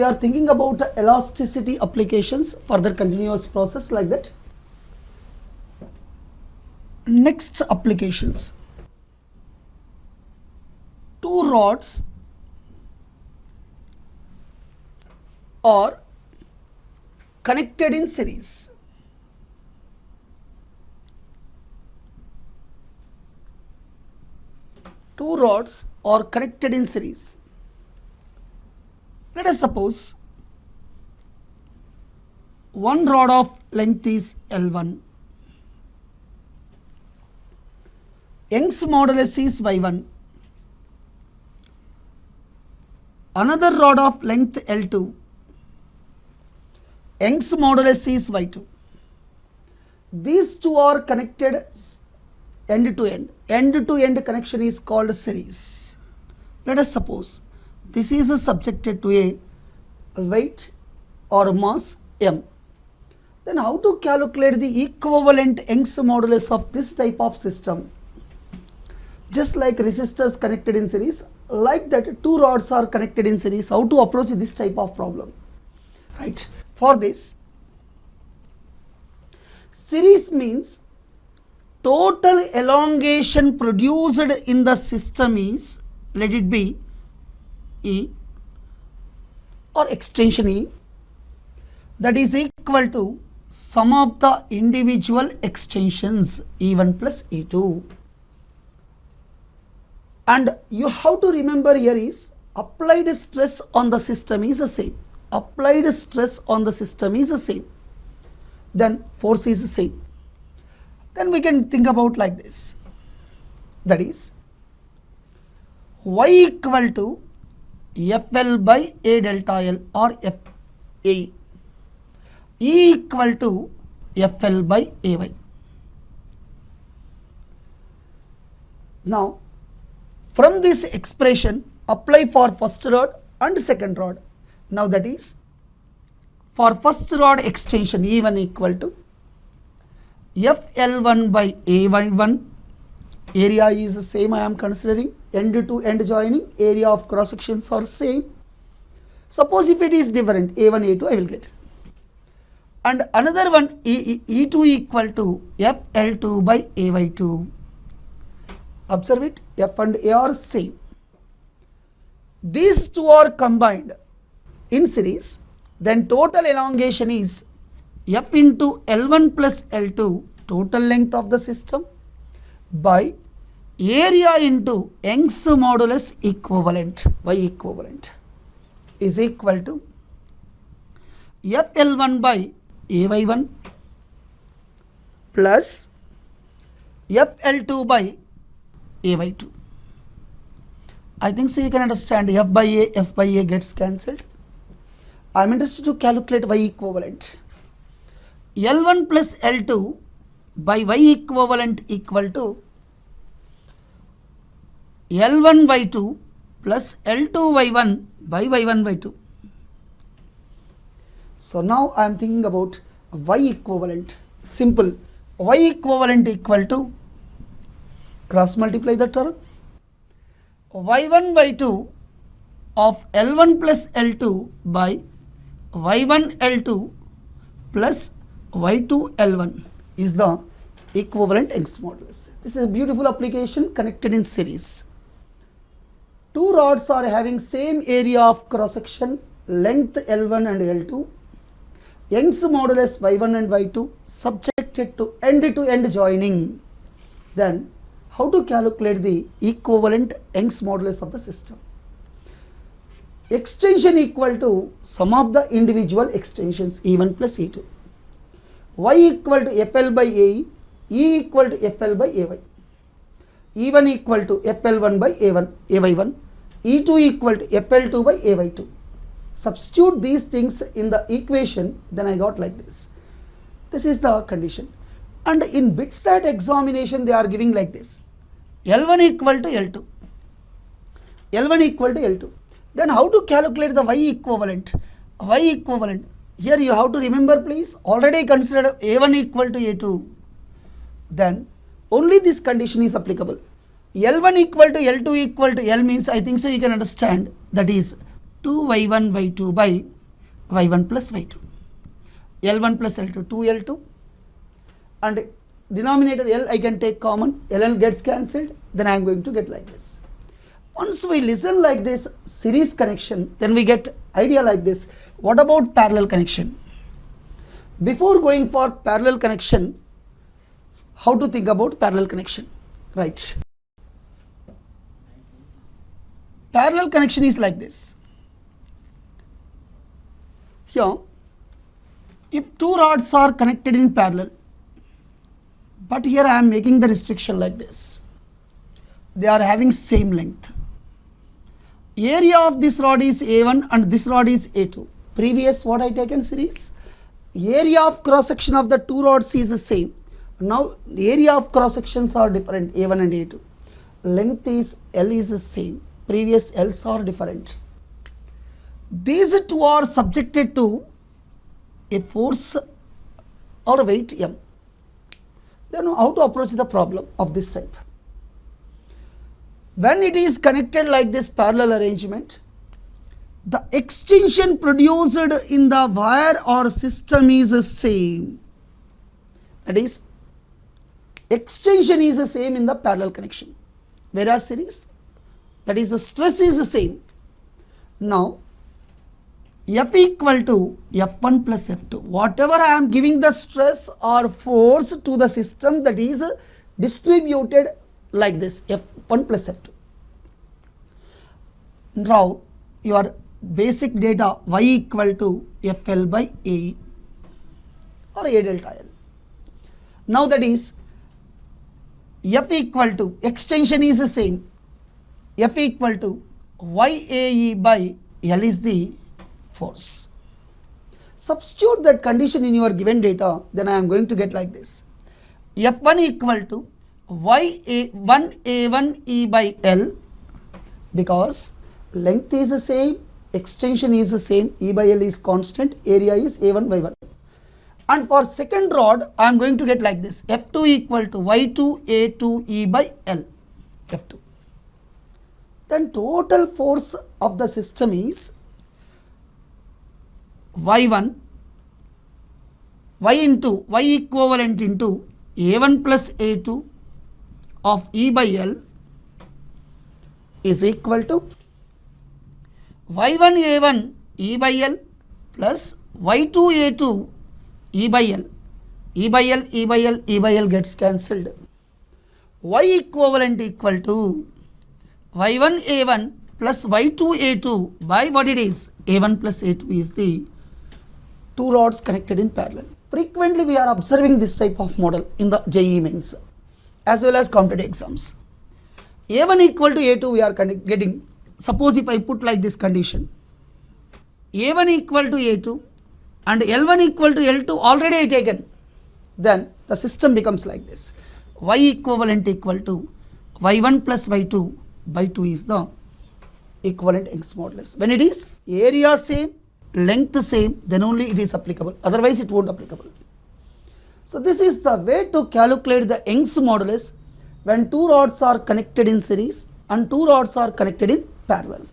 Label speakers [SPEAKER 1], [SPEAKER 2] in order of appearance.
[SPEAKER 1] are thinking about elasticity applications, further continuous process like that. Next applications. Two rods are connected in series. Two rods are connected in series. Let us suppose one rod of length is L1. Young's modulus is Y1. Another rod of length L2. Young's modulus is Y2. These two are connected end to end. End to end connection is called series. Let us suppose this is subjected to a weight or mass m. Then how to calculate the equivalent Young's modulus of this type of system? Just like resistors connected in series, like that two rods are connected in series. How to approach this type of problem? Right. For this, series means total elongation produced in the system is, let it be E or extension E, that is equal to sum of the individual extensions E1 plus E2. And you have to remember here is applied stress on the system is the same. Applied stress on the system is the same. Then force is the same. Then we can think about like this. That is Y equal to FL by A delta L or FA. E equal to FL by AY. Now, from this expression, apply for first rod and second rod. Now that is, for first rod extension E1 equal to FL1 by AY1. Area is the same I am considering. End to end joining, area of cross sections are same. Suppose if it is different, A1, A2 I will get. And another one E2 equal to FL2 by AY2. Observe it, F and A are same. These two are combined in series, then total elongation is F into L1 plus L2, total length of the system, by area into Young's modulus equivalent, Y equivalent, is equal to FL1 by AY1 plus FL2 by AY2. I think so you can understand F by A gets cancelled. I am interested to calculate Y equivalent. L1 plus L2 by Y equivalent equal to L1 Y2 plus L2 Y1 by Y1 Y2. So now I am thinking about Y equivalent. Simple. Y equivalent equal to, cross multiply the term, Y1 Y2 of L1 plus L2 by Y1 L2 plus Y2 L1 is the equivalent Young's modulus. This is a beautiful application connected in series. Two rods are having same area of cross section, length L1 and L2. Young's modulus Y1 and Y2 subjected to end joining. Then how to calculate the equivalent Young's modulus of the system? Extension equal to sum of the individual extensions E1 plus E2. Y equal to FL by AE, E equal to FL by AY. E1 equal to FL1 by A1, AY1. E2 equal to FL2 by AY2. Substitute these things in the equation, then I got like this. This is the condition. And in BITSAT examination, they are giving like this. L1 equal to L2. L1 equal to L2. Then how to calculate the Y equivalent? Y equivalent. Here you have to remember, please, already considered A1 equal to A2. Then only this condition is applicable. L1 equal to L2 equal to L means, I think so you can understand, that is 2Y1 by 2 by y1 plus y2. L1 plus L2, 2L2, and denominator L I can take common, LL gets cancelled, then I am going to get like this. Once we listen like this series connection, then we get idea like this. What about parallel connection? Before going for parallel connection, how to think about parallel connection? Right. Parallel connection is like this. Here, if two rods are connected in parallel, but here I am making the restriction like this. They are having same length. Area of this rod is A1 and this rod is A2. Previous what I taken series? Area of cross section of the two rods is the same. Now the area of cross sections are different, A1 and A2. Length is L is the same. Previous L's are different. These two are subjected to a force or weight M. They know how to approach the problem of this type. When it is connected like this parallel arrangement, the extension produced in the wire or system is the same. That is, extension is the same in the parallel connection. Whereas series, that is the stress is the same. Now, F equal to F1 plus F2. Whatever I am giving the stress or force to the system, that is distributed like this, F1 plus F2. Now, your basic data y equal to FL by A or A delta L. Now that is F equal to, extension is the same, F equal to YAE by L is the force. Substitute that condition in your given data, then I am going to get like this. F1 equal to YA1A1E by L, because length is the same, extension is the same, E by L is constant, area is A1 by 1. And for second rod, I am going to get like this. F2 equal to Y2A2E by L, F2. Then total force of the system is Y1, Y equivalent into A1 plus A2 of E by L is equal to Y1 A1 E by L plus Y2 A2 E by L. E by L, E by L, E by L gets cancelled. Y equivalent equal to Y1 A1 plus Y2 A2 by what it is? A1 plus A2 is the two rods connected in parallel. Frequently we are observing this type of model in the JEE mains as well as competitive exams. A1 equal to A2 we are getting. Suppose if I put like this condition, A1 equal to A2 and L1 equal to L2 already I taken, then the system becomes like this. Y equivalent equal to Y1 plus Y2 by 2 is the equivalent Young's modulus. When it is area same, length same, then only it is applicable, otherwise it won't applicable. So this is the way to calculate the Young's modulus when two rods are connected in series and two rods are connected in parallel.